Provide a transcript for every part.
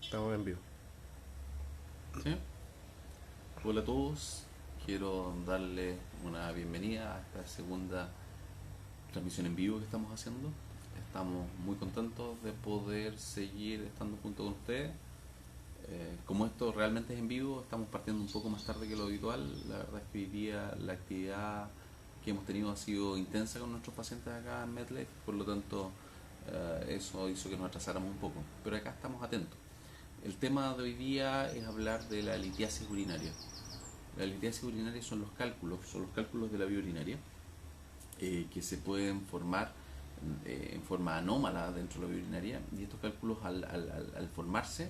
Estamos en vivo. ¿Sí? Hola a todos, quiero darle una bienvenida a esta segunda transmisión en vivo que estamos haciendo. Estamos muy contentos de poder seguir estando junto con ustedes. Como esto realmente es en vivo, estamos partiendo un poco más tarde que lo habitual. La verdad es que hoy día la actividad que hemos tenido ha sido intensa con nuestros pacientes acá en MedLife, por lo tanto eso hizo que nos atrasáramos un poco. Pero acá estamos atentos. El tema de hoy día es hablar de la litiasis urinaria. La litiasis urinaria son los cálculos de la vía urinaria que se pueden formar en forma anómala dentro de la vía urinaria, y estos cálculos al formarse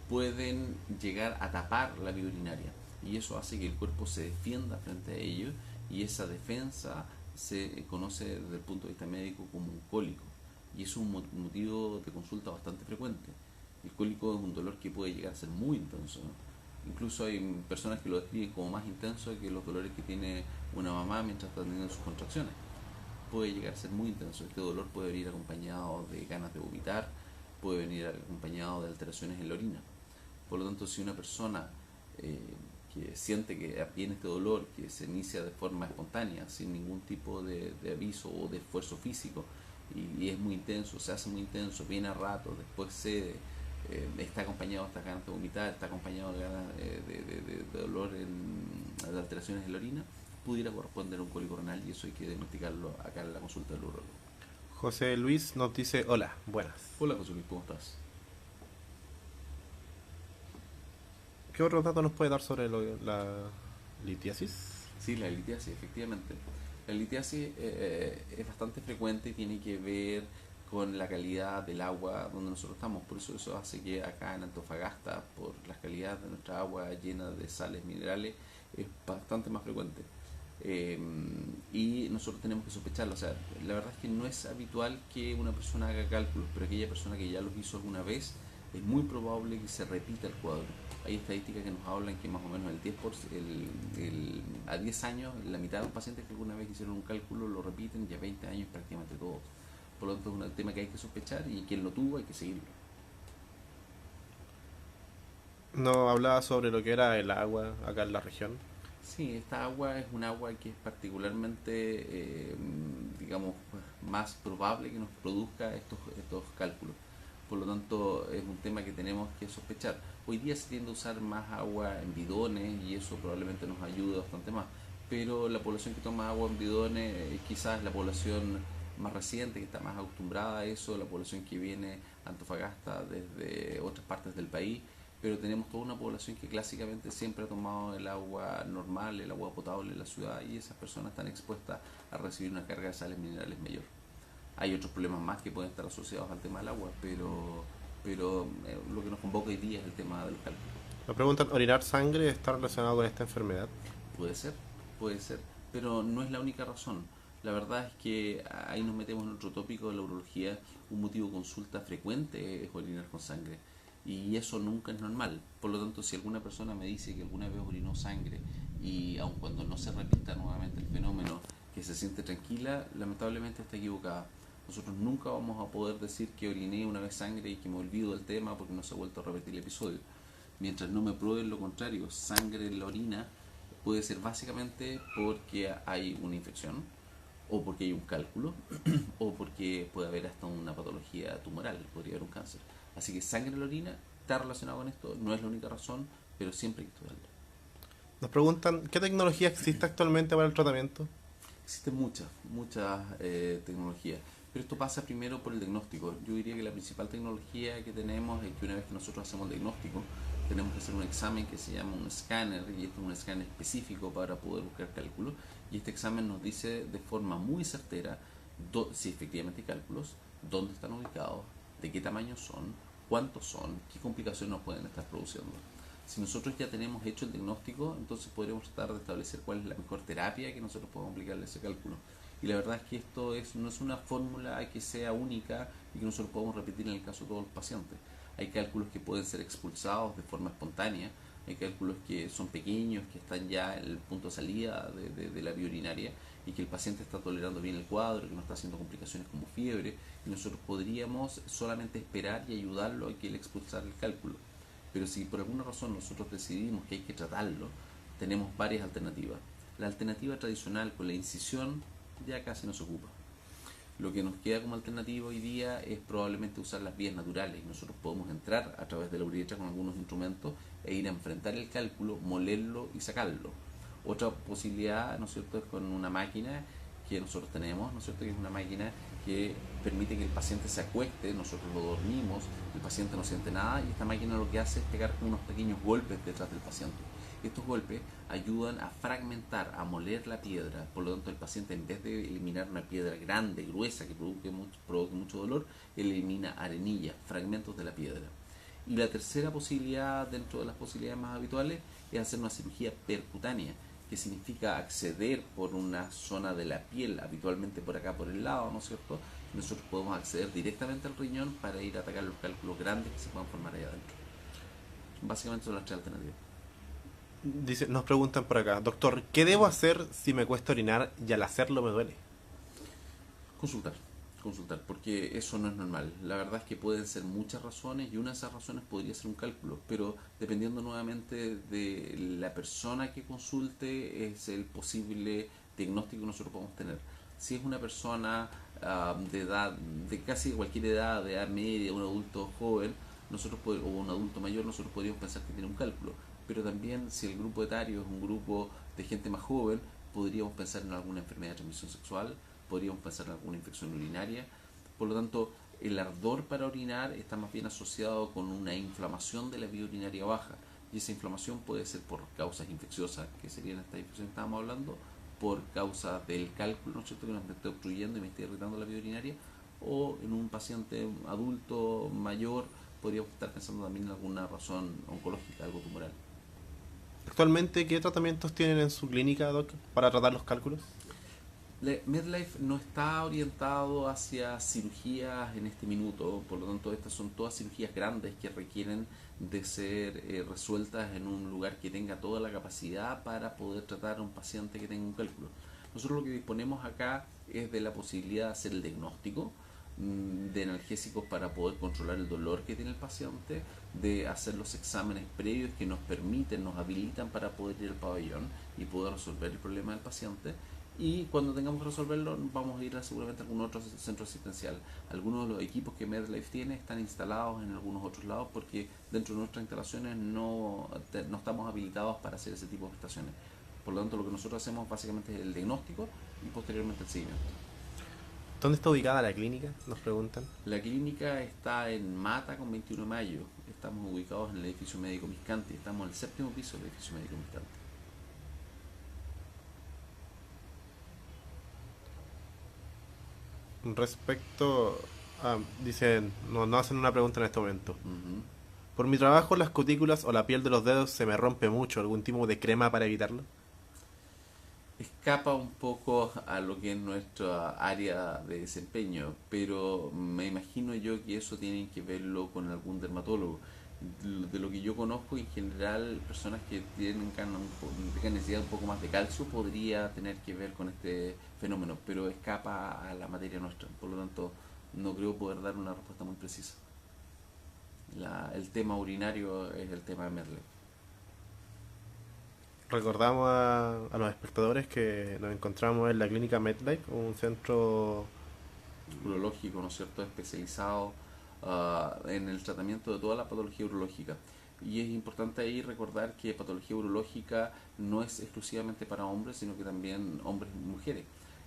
pueden llegar a tapar la vía urinaria, y eso hace que el cuerpo se defienda frente a ellos, y esa defensa se conoce desde el punto de vista médico como un cólico, y es un motivo de consulta bastante frecuente. El cólico es un dolor que puede llegar a ser muy intenso, ¿no? Incluso hay personas que lo describen como más intenso que los dolores que tiene una mamá mientras está teniendo sus contracciones. Puede llegar a ser muy intenso. Este dolor puede venir acompañado de ganas de vomitar, puede venir acompañado de alteraciones en la orina. Por lo tanto, si una persona eh, que siente que viene este dolor, que se inicia de forma espontánea, sin ningún tipo de aviso o de esfuerzo físico, y es muy intenso, se hace muy intenso, viene a rato, después cede, está acompañado de estas ganas de vomitar, está acompañado de ganas de dolor, de alteraciones en la orina, pudiera corresponder a un cólico renal, y eso hay que diagnosticarlo acá en la consulta del urologo. José Luis nos dice, hola, buenas. Hola José Luis, ¿cómo estás? ¿Qué otro dato nos puede dar sobre la litiasis? Sí, la litiasis, efectivamente. La litiasis es bastante frecuente y tiene que ver con la calidad del agua donde nosotros estamos. Por eso hace que acá en Antofagasta, por la calidad de nuestra agua llena de sales minerales, es bastante más frecuente. Eh, y nosotros tenemos que sospecharlo. O sea, la verdad es que no es habitual que una persona haga cálculos, pero aquella persona que ya los hizo alguna vez, es muy probable que se repita el cuadro. Hay estadísticas que nos hablan que más o menos a 10 años, la mitad de los pacientes que alguna vez hicieron un cálculo lo repiten, y a 20 años prácticamente todos. Por lo tanto, es un tema que hay que sospechar, y quien lo tuvo hay que seguirlo. Nos hablaba sobre lo que era el agua acá en la región. Sí, esta agua es un agua que es particularmente, digamos, más probable que nos produzca estos cálculos. Por lo tanto, es un tema que tenemos que sospechar. Hoy día se tiende a usar más agua en bidones, y eso probablemente nos ayude bastante más. Pero la población que toma agua en bidones quizás es la población más reciente, que está más acostumbrada a eso, la población que viene a Antofagasta desde otras partes del país, pero tenemos toda una población que clásicamente siempre ha tomado el agua normal, el agua potable de la ciudad, y esas personas están expuestas a recibir una carga de sales minerales mayor. Hay otros problemas más que pueden estar asociados al tema del agua, pero lo que nos convoca hoy día es el tema de los cálculos. Me preguntan, ¿orinar sangre está relacionado con esta enfermedad? Puede ser, puede ser, pero no es la única razón. La verdad es que ahí nos metemos en otro tópico de la urología. Un motivo de consulta frecuente es orinar con sangre, y eso nunca es normal. Por lo tanto, si alguna persona me dice que alguna vez orinó sangre, y aun cuando no se repita nuevamente el fenómeno, que se siente tranquila, lamentablemente está equivocada. Nosotros nunca vamos a poder decir que oriné una vez sangre y que me olvido del tema porque no se ha vuelto a repetir el episodio. Mientras no me prueben lo contrario, sangre en la orina, puede ser básicamente porque hay una infección, o porque hay un cálculo, o porque puede haber hasta una patología tumoral, podría haber un cáncer. Así que sangre en la orina está relacionado con esto, no es la única razón, pero siempre hay que estudiarlo. Nos preguntan, ¿qué tecnología existe actualmente para el tratamiento? Existen muchas tecnologías, pero esto pasa primero por el diagnóstico. Yo diría que la principal tecnología que tenemos es que una vez que nosotros hacemos el diagnóstico, tenemos que hacer un examen que se llama un escáner, y este es un escáner específico para poder buscar cálculos, y este examen nos dice de forma muy certera si efectivamente hay cálculos, dónde están ubicados, de qué tamaño son, cuántos son, qué complicaciones nos pueden estar produciendo. Si nosotros ya tenemos hecho el diagnóstico, entonces podremos tratar de establecer cuál es la mejor terapia que nosotros podemos aplicarle a ese cálculo. Y la verdad es que no es una fórmula que sea única y que nosotros podamos repetir en el caso de todos los pacientes. Hay cálculos que pueden ser expulsados de forma espontánea, hay cálculos que son pequeños, que están ya en el punto de salida de la vía urinaria y que el paciente está tolerando bien el cuadro, que no está haciendo complicaciones como fiebre, y nosotros podríamos solamente esperar y ayudarlo a que él expulsara el cálculo. Pero si por alguna razón nosotros decidimos que hay que tratarlo, tenemos varias alternativas. La alternativa tradicional con la incisión ya casi no se ocupa. Lo que nos queda como alternativa hoy día es probablemente usar las vías naturales. Nosotros podemos entrar a través de la uretra con algunos instrumentos e ir a enfrentar el cálculo, molerlo y sacarlo. Otra posibilidad, ¿no es cierto?, es con una máquina que nosotros tenemos, ¿no es cierto?, que es una máquina que permite que el paciente se acueste, nosotros lo dormimos, el paciente no siente nada y esta máquina lo que hace es pegar unos pequeños golpes detrás del paciente. Estos golpes ayudan a fragmentar, a moler la piedra, por lo tanto el paciente en vez de eliminar una piedra grande, gruesa, que provoque mucho dolor, él elimina arenilla, fragmentos de la piedra. Y la tercera posibilidad, dentro de las posibilidades más habituales, es hacer una cirugía percutánea, que significa acceder por una zona de la piel, habitualmente por acá por el lado, ¿no es cierto? Nosotros podemos acceder directamente al riñón para ir a atacar los cálculos grandes que se puedan formar allá adentro. Básicamente son las tres alternativas. Dice, nos preguntan por acá, doctor, ¿qué debo hacer si me cuesta orinar y al hacerlo me duele? Consultar, consultar, porque eso no es normal. La verdad es que pueden ser muchas razones y una de esas razones podría ser un cálculo, pero dependiendo nuevamente de la persona que consulte es el posible diagnóstico que nosotros podemos tener. Si es una persona de edad, de casi cualquier edad, de edad media, un adulto joven, o un adulto mayor, nosotros podríamos pensar que tiene un cálculo. Pero también si el grupo etario es un grupo de gente más joven, podríamos pensar en alguna enfermedad de transmisión sexual, podríamos pensar en alguna infección urinaria. Por lo tanto, el ardor para orinar está más bien asociado con una inflamación de la vía urinaria baja. Y esa inflamación puede ser por causas infecciosas, que serían estas infecciones que estábamos hablando, por causa del cálculo, ¿no es cierto?, que nos esté obstruyendo y me esté irritando la vía urinaria, o en un paciente adulto mayor podríamos estar pensando también en alguna razón oncológica, algo tumoral. Actualmente, ¿qué tratamientos tienen en su clínica, doc, para tratar los cálculos? MedLife no está orientado hacia cirugías en este minuto, por lo tanto estas son todas cirugías grandes que requieren de ser resueltas en un lugar que tenga toda la capacidad para poder tratar a un paciente que tenga un cálculo. Nosotros lo que disponemos acá es de la posibilidad de hacer el diagnóstico, de analgésicos para poder controlar el dolor que tiene el paciente, de hacer los exámenes previos que nos permiten, nos habilitan para poder ir al pabellón y poder resolver el problema del paciente. Y cuando tengamos que resolverlo, vamos a ir seguramente a algún otro centro asistencial. Algunos de los equipos que MedLife tiene están instalados en algunos otros lados porque dentro de nuestras instalaciones no estamos habilitados para hacer ese tipo de prestaciones. Por lo tanto, lo que nosotros hacemos básicamente es el diagnóstico y posteriormente el seguimiento. ¿Dónde está ubicada la clínica? Nos preguntan. La clínica está en Mata con 21 de mayo. Estamos ubicados en el edificio médico Miscanti. Estamos en el séptimo piso del edificio médico Miscanti. Respecto a, dicen, no hacen una pregunta en este momento. Ujú. Por mi trabajo, las cutículas o la piel de los dedos se me rompe mucho. ¿Algún tipo de crema para evitarlo? Escapa un poco a lo que es nuestra área de desempeño, pero me imagino yo que eso tiene que verlo con algún dermatólogo. De lo que yo conozco, en general, personas que tengan necesidad un poco más de calcio podría tener que ver con este fenómeno, pero escapa a la materia nuestra. Por lo tanto, no creo poder dar una respuesta muy precisa. El tema urinario es el tema de Merle. Recordamos a los espectadores que nos encontramos en la clínica MedLife, un centro. Urológico, ¿no es cierto?, especializado en el tratamiento de toda la patología urológica. Y es importante ahí recordar que patología urológica no es exclusivamente para hombres, sino que también hombres y mujeres.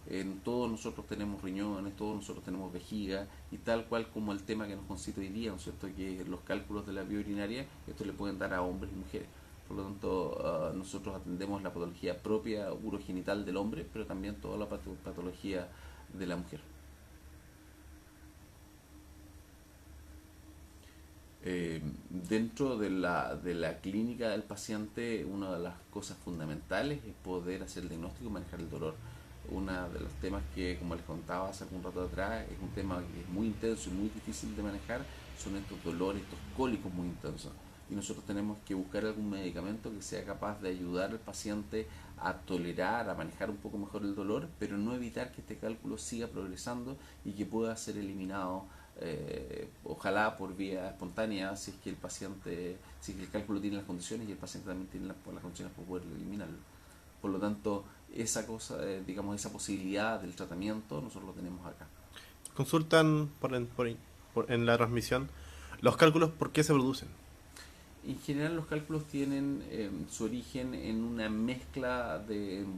En todos nosotros tenemos riñones, todos nosotros tenemos vejiga, y tal cual como el tema que nos concita hoy día, ¿no es cierto?, que los cálculos de la vía urinaria, esto le pueden dar a hombres y mujeres. Por lo tanto, nosotros atendemos la patología propia urogenital del hombre, pero también toda la patología de la mujer. Dentro de la clínica del paciente, una de las cosas fundamentales es poder hacer el diagnóstico y manejar el dolor. Uno de los temas que, como les contaba hace algún rato atrás, es un tema que es muy intenso y muy difícil de manejar, son estos dolores, estos cólicos muy intensos. y nosotros tenemos que buscar algún medicamento que sea capaz de ayudar al paciente a tolerar, a manejar un poco mejor el dolor, pero no evitar que este cálculo siga progresando y que pueda ser eliminado, ojalá por vía espontánea, si es que el paciente, si es que el cálculo tiene las condiciones y el paciente también tiene las condiciones para poder eliminarlo. Por lo tanto, esa cosa, digamos, esa posibilidad del tratamiento, nosotros lo tenemos acá. Consultan en la transmisión los cálculos, ¿por qué se producen? En general los cálculos tienen su origen en una mezcla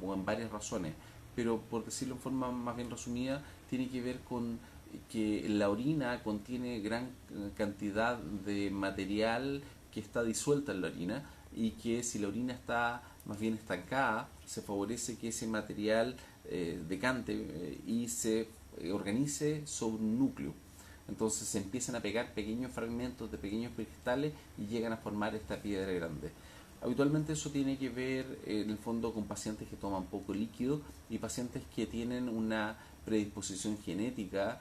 o en varias razones, pero por decirlo en forma más bien resumida, tiene que ver con que la orina contiene gran cantidad de material que está disuelta en la orina y que si la orina está más bien estancada, se favorece que ese material decante y se organice sobre un núcleo. Entonces se empiezan a pegar pequeños fragmentos de pequeños cristales y llegan a formar esta piedra grande. Habitualmente eso tiene que ver en el fondo con pacientes que toman poco líquido y pacientes que tienen una predisposición genética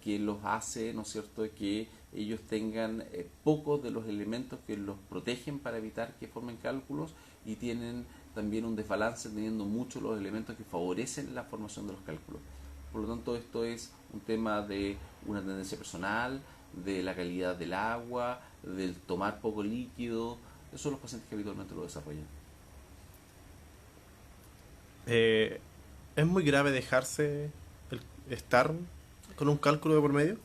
que los hace, ¿no es cierto?, que ellos tengan pocos de los elementos que los protegen para evitar que formen cálculos y tienen también un desbalance teniendo muchos los elementos que favorecen la formación de los cálculos. Por lo tanto, esto es un tema de una tendencia personal, de la calidad del agua, del tomar poco líquido. Esos son los pacientes que habitualmente lo desarrollan. ¿Es muy grave dejarse estar con un cálculo de por medio?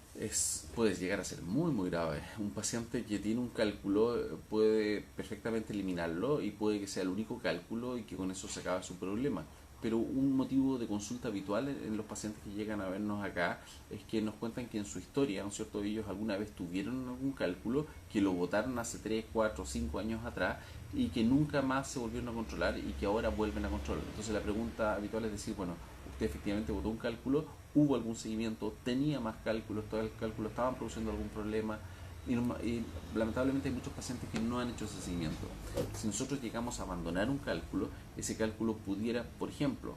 Puede llegar a ser muy grave. Un paciente que tiene un cálculo puede perfectamente eliminarlo y puede que sea el único cálculo y que con eso se acabe su problema. Pero un motivo de consulta habitual en los pacientes que llegan a vernos acá es que nos cuentan que en su historia, ¿no es cierto?, ellos alguna vez tuvieron algún cálculo, que lo botaron hace 3, 4, 5 años atrás y que nunca más se volvieron a controlar y que ahora vuelven a controlar. Entonces la pregunta habitual es decir, bueno, usted efectivamente botó un cálculo, hubo algún seguimiento, tenía más cálculos, todos los cálculos estaban produciendo algún problema y lamentablemente hay muchos pacientes que no han hecho ese seguimiento. Si nosotros llegamos a abandonar un cálculo, ese cálculo pudiera, por ejemplo,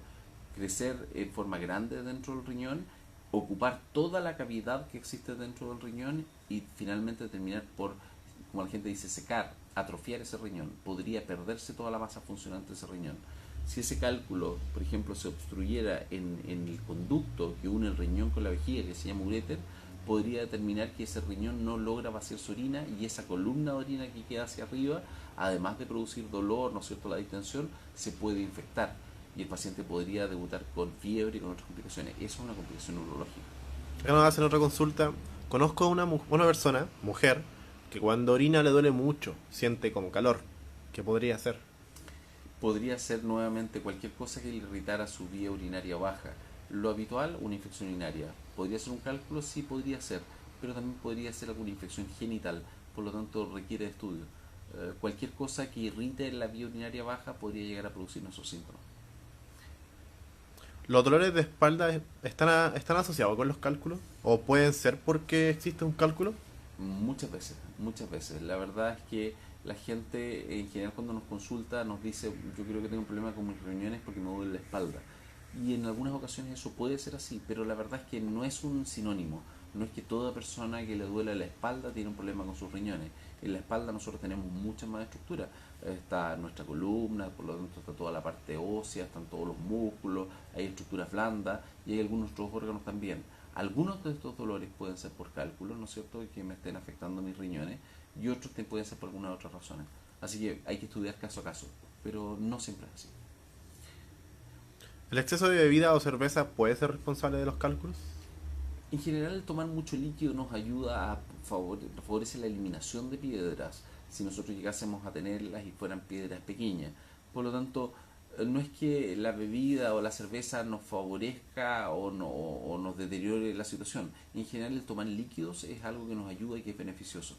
crecer en forma grande dentro del riñón, ocupar toda la cavidad que existe dentro del riñón y finalmente terminar por, como la gente dice, secar, atrofiar ese riñón. Podría perderse toda la masa funcionante de ese riñón. Si ese cálculo, por ejemplo, se obstruyera en el conducto que une el riñón con la vejiga, que se llama uréter, podría determinar que ese riñón no logra vaciar su orina y esa columna de orina que queda hacia arriba, además de producir dolor, ¿no es cierto?, la distensión, se puede infectar y el paciente podría debutar con fiebre y con otras complicaciones. Eso es una complicación neurológica. Acá nos hacen otra consulta. Conozco a una persona, mujer, que cuando orina le duele mucho, siente como calor. ¿Qué podría hacer? Podría ser nuevamente cualquier cosa que le irritara su vía urinaria baja. Lo habitual, una infección urinaria. ¿Podría ser un cálculo? Sí, podría ser, pero también podría ser alguna infección genital, por lo tanto requiere de estudio. Cualquier cosa que irrite la vía urinaria baja podría llegar a producir esos síntomas. ¿Los dolores de espalda están asociados con los cálculos? ¿O pueden ser porque existe un cálculo? Muchas veces, muchas veces. La verdad es que la gente en general cuando nos consulta nos dice yo creo que tengo un problema con mis riñones porque me duele la espalda. Y en algunas ocasiones eso puede ser así, pero la verdad es que no es un sinónimo. No es que toda persona que le duele la espalda tiene un problema con sus riñones. En la espalda nosotros tenemos mucha más estructura. Está nuestra columna, por lo tanto está toda la parte ósea, están todos los músculos, hay estructuras blandas y hay algunos otros órganos también. Algunos de estos dolores pueden ser por cálculos, ¿no es cierto?, que me estén afectando mis riñones y otros pueden ser por algunas otras razones. Así que hay que estudiar caso a caso, pero no siempre es así. ¿El exceso de bebida o cerveza puede ser responsable de los cálculos? En general, tomar mucho líquido nos ayuda a favorece la eliminación de piedras si nosotros llegásemos a tenerlas y fueran piedras pequeñas. Por lo tanto, no es que la bebida o la cerveza nos favorezca o nos deteriore la situación. En general, el tomar líquidos es algo que nos ayuda y que es beneficioso.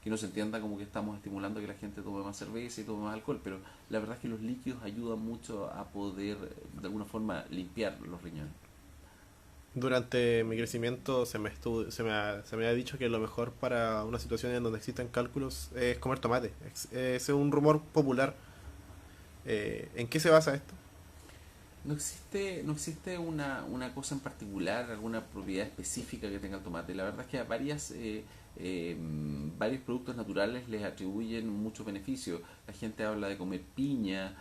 Que no se entienda como que estamos estimulando que la gente tome más cerveza y tome más alcohol, pero la verdad es que los líquidos ayudan mucho a poder, de alguna forma, limpiar los riñones. Durante mi crecimiento se me ha dicho que lo mejor para una situación en donde existen cálculos es comer tomate. Es un rumor popular. ¿En qué se basa esto? No existe una cosa en particular, alguna propiedad específica que tenga el tomate. La verdad es que a varios productos naturales les atribuyen muchos beneficios. La gente habla de comer piña,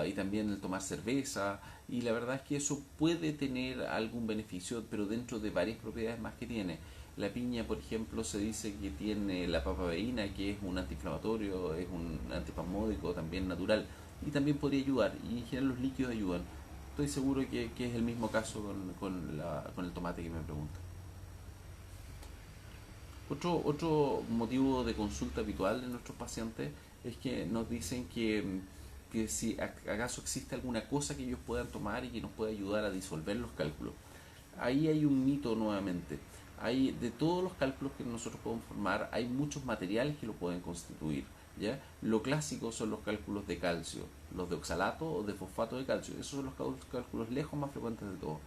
y también el tomar cerveza, y la verdad es que eso puede tener algún beneficio, pero dentro de varias propiedades más que tiene. La piña, por ejemplo, se dice que tiene la papaverina, que es un antiinflamatorio, es un antispasmódico también natural, y también podría ayudar, y en general los líquidos ayudan. Estoy seguro que es el mismo caso con el tomate que me pregunta. Otro motivo de consulta habitual de nuestros pacientes es que nos dicen que si acaso existe alguna cosa que ellos puedan tomar y que nos pueda ayudar a disolver los cálculos. Ahí hay un mito nuevamente. De todos los cálculos que nosotros podemos formar, hay muchos materiales que lo pueden constituir. ¿Ya? Lo clásico son los cálculos de calcio, los de oxalato o de fosfato de calcio. Esos son los cálculos lejos más frecuentes de todos.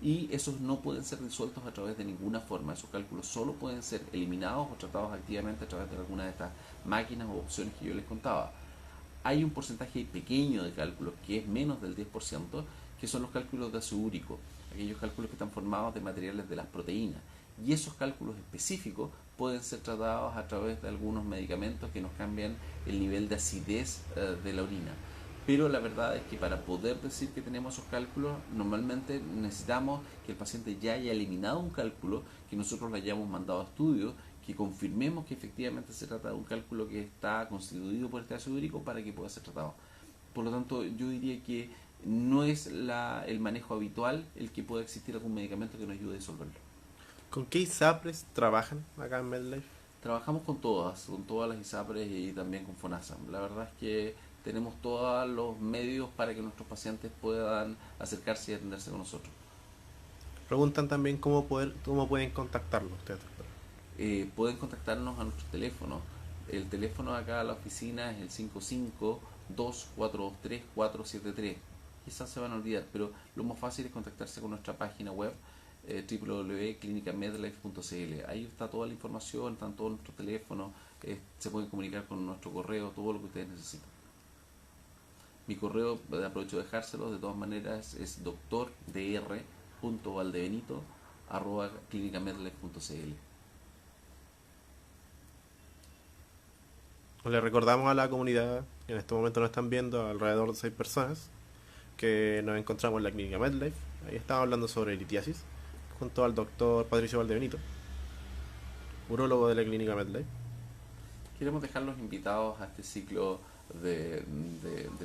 Y esos no pueden ser disueltos a través de ninguna forma. Esos cálculos solo pueden ser eliminados o tratados activamente a través de alguna de estas máquinas o opciones que yo les contaba. Hay un porcentaje pequeño de cálculos, que es menos del 10%, que son los cálculos de ácido úrico, aquellos cálculos que están formados de materiales de las proteínas. Y esos cálculos específicos pueden ser tratados a través de algunos medicamentos que nos cambian el nivel de acidez de la orina. Pero la verdad es que para poder decir que tenemos esos cálculos, normalmente necesitamos que el paciente ya haya eliminado un cálculo, que nosotros le hayamos mandado a estudios, que confirmemos que efectivamente se trata de un cálculo que está constituido por este ácido úrico para que pueda ser tratado. Por lo tanto, yo diría que no es el manejo habitual el que pueda existir algún medicamento que nos ayude a disolverlo. ¿Con qué ISAPRES trabajan acá en MedLife? Trabajamos con todas las ISAPRES y también con FONASA. La verdad es que tenemos todos los medios para que nuestros pacientes puedan acercarse y atenderse con nosotros. Preguntan también cómo pueden contactarlo ustedes. Pueden contactarnos a nuestro teléfono. El teléfono acá a la oficina es el 55-2423-473. Quizás se van a olvidar, pero lo más fácil es contactarse con nuestra página web, www.clinicamedlife.cl. Ahí está toda la información, están todos nuestros teléfonos, se pueden comunicar con nuestro correo, todo lo que ustedes necesitan. Mi correo, aprovecho de dejárselo, de todas maneras, es doctor.valdebenito@clinicamedlife.cl. Le recordamos a la comunidad que en este momento nos están viendo alrededor de 6 personas que nos encontramos en la clínica MedLife. Ahí estamos hablando sobre litiasis junto al doctor Patricio Valdebenito, urólogo de la clínica MedLife. Queremos dejarlos invitados a este ciclo de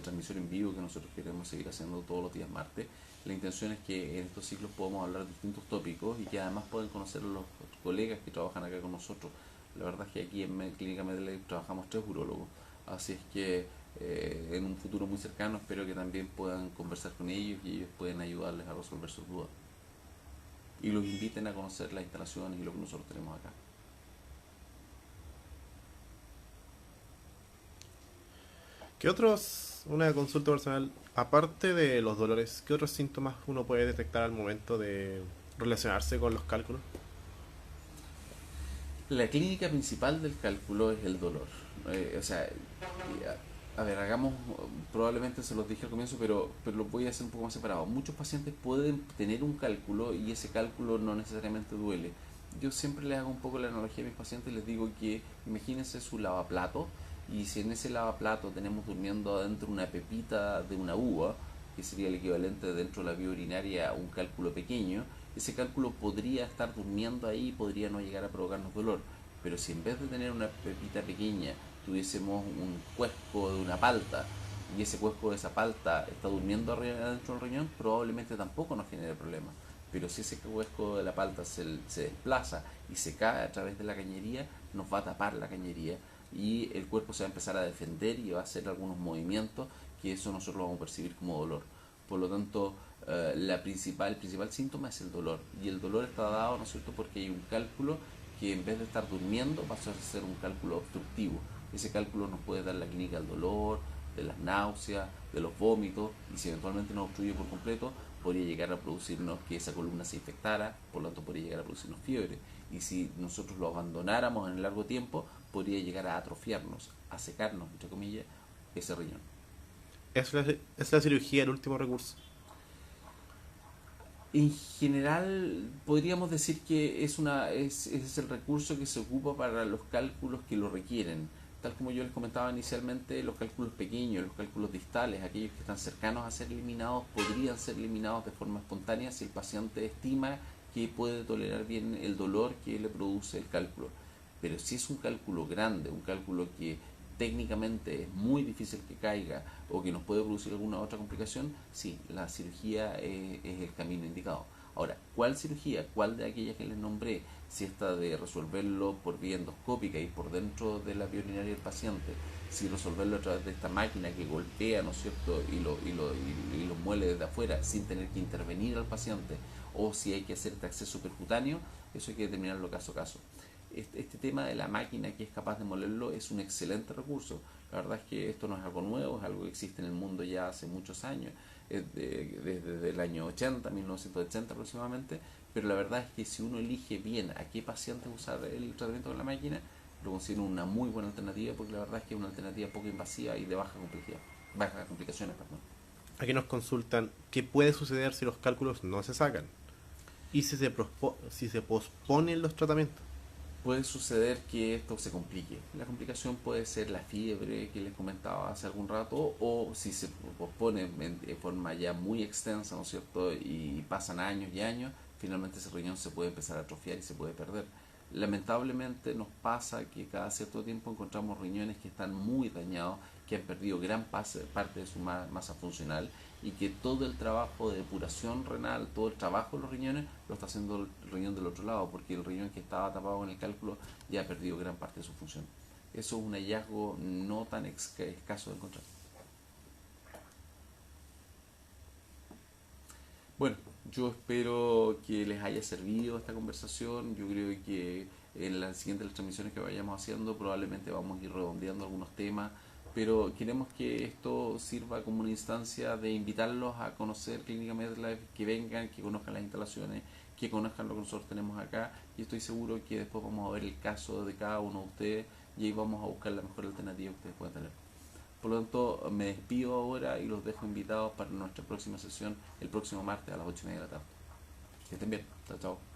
transmisión en vivo que nosotros queremos seguir haciendo todos los días martes. La intención es que en estos ciclos podamos hablar de distintos tópicos y que además puedan conocer a los colegas que trabajan acá con nosotros. La verdad es que aquí en Clínica MedLife trabajamos 3 urólogos, así es que en un futuro muy cercano espero que también puedan conversar con ellos y ellos pueden ayudarles a resolver sus dudas. Y los inviten a conocer las instalaciones y lo que nosotros tenemos acá. ¿Qué otros, una consulta personal, aparte de los dolores, qué otros síntomas uno puede detectar al momento de relacionarse con los cálculos? La clínica principal del cálculo es el dolor. A ver, hagamos, probablemente se los dije al comienzo, pero lo voy a hacer un poco más separado. Muchos pacientes pueden tener un cálculo y ese cálculo no necesariamente duele. Yo siempre les hago un poco la analogía a mis pacientes y les digo que imagínense su lavaplato, y si en ese lavaplato tenemos durmiendo adentro una pepita de una uva, que sería el equivalente dentro de la vía urinaria a un cálculo pequeño, ese cálculo podría estar durmiendo ahí y podría no llegar a provocarnos dolor. Pero si en vez de tener una pepita pequeña tuviésemos un cuesco de una palta, y ese cuesco de esa palta está durmiendo adentro del riñón, probablemente tampoco nos genere problemas. Pero si ese cuesco de la palta se desplaza y se cae a través de la cañería, nos va a tapar la cañería y el cuerpo se va a empezar a defender y va a hacer algunos movimientos que eso nosotros lo vamos a percibir como dolor. Por lo tanto, el principal síntoma es el dolor, y el dolor está dado, ¿no es cierto?, porque hay un cálculo que en vez de estar durmiendo pasa a ser un cálculo obstructivo. Ese cálculo nos puede dar la clínica del dolor, de las náuseas, de los vómitos, y si eventualmente nos obstruye por completo, podría llegar a producirnos que esa columna se infectara, por lo tanto podría llegar a producirnos fiebre, y si nosotros lo abandonáramos en el largo tiempo, podría llegar a atrofiarnos, a secarnos, entre comillas, ese riñón. ¿Es la cirugía el último recurso? En general, podríamos decir que es el recurso que se ocupa para los cálculos que lo requieren. Tal como yo les comentaba inicialmente, los cálculos pequeños, los cálculos distales, aquellos que están cercanos a ser eliminados, podrían ser eliminados de forma espontánea si el paciente estima que puede tolerar bien el dolor que le produce el cálculo. Pero si es un cálculo grande, un cálculo que técnicamente es muy difícil que caiga o que nos puede producir alguna otra complicación, sí, la cirugía es el camino indicado. Ahora, ¿cuál cirugía? ¿Cuál de aquellas que les nombré? Si esta de resolverlo por vía endoscópica y por dentro de la vía urinaria del paciente, si resolverlo a través de esta máquina que golpea, ¿no es cierto?, y lo muele desde afuera sin tener que intervenir al paciente, o si hay que hacer este acceso percutáneo, eso hay que determinarlo caso a caso. Este tema de la máquina que es capaz de molerlo es un excelente recurso. La verdad es que esto no es algo nuevo, es algo que existe en el mundo ya hace muchos años, desde el año 80, 1980 aproximadamente, pero la verdad es que si uno elige bien a qué paciente usar el tratamiento con la máquina, lo considero una muy buena alternativa porque la verdad es que es una alternativa poco invasiva y de baja complejidad, bajas complicaciones, perdón. Aquí nos consultan qué puede suceder si los cálculos no se sacan y si se posponen los tratamientos. Puede suceder que esto se complique. La complicación puede ser la fiebre que les comentaba hace algún rato, o si se pospone de forma ya muy extensa, ¿no es cierto? Y pasan años y años, finalmente ese riñón se puede empezar a atrofiar y se puede perder. Lamentablemente nos pasa que cada cierto tiempo encontramos riñones que están muy dañados, que han perdido gran parte de su masa funcional y que todo el trabajo de depuración renal, todo el trabajo de los riñones lo está haciendo el riñón del otro lado, porque el riñón que estaba tapado con el cálculo ya ha perdido gran parte de su función. Eso es un hallazgo no tan escaso de encontrar. Bueno, yo espero que les haya servido esta conversación. Yo creo que en las siguientes transmisiones que vayamos haciendo probablemente vamos a ir redondeando algunos temas, pero queremos que esto sirva como una instancia de invitarlos a conocer Clínica MedLife, que vengan, que conozcan las instalaciones, que conozcan lo que nosotros tenemos acá, y estoy seguro que después vamos a ver el caso de cada uno de ustedes y ahí vamos a buscar la mejor alternativa que ustedes puedan tener. Por lo tanto, me despido ahora y los dejo invitados para nuestra próxima sesión el próximo martes a las 8:30 de la tarde. Que estén bien. Chao, chao.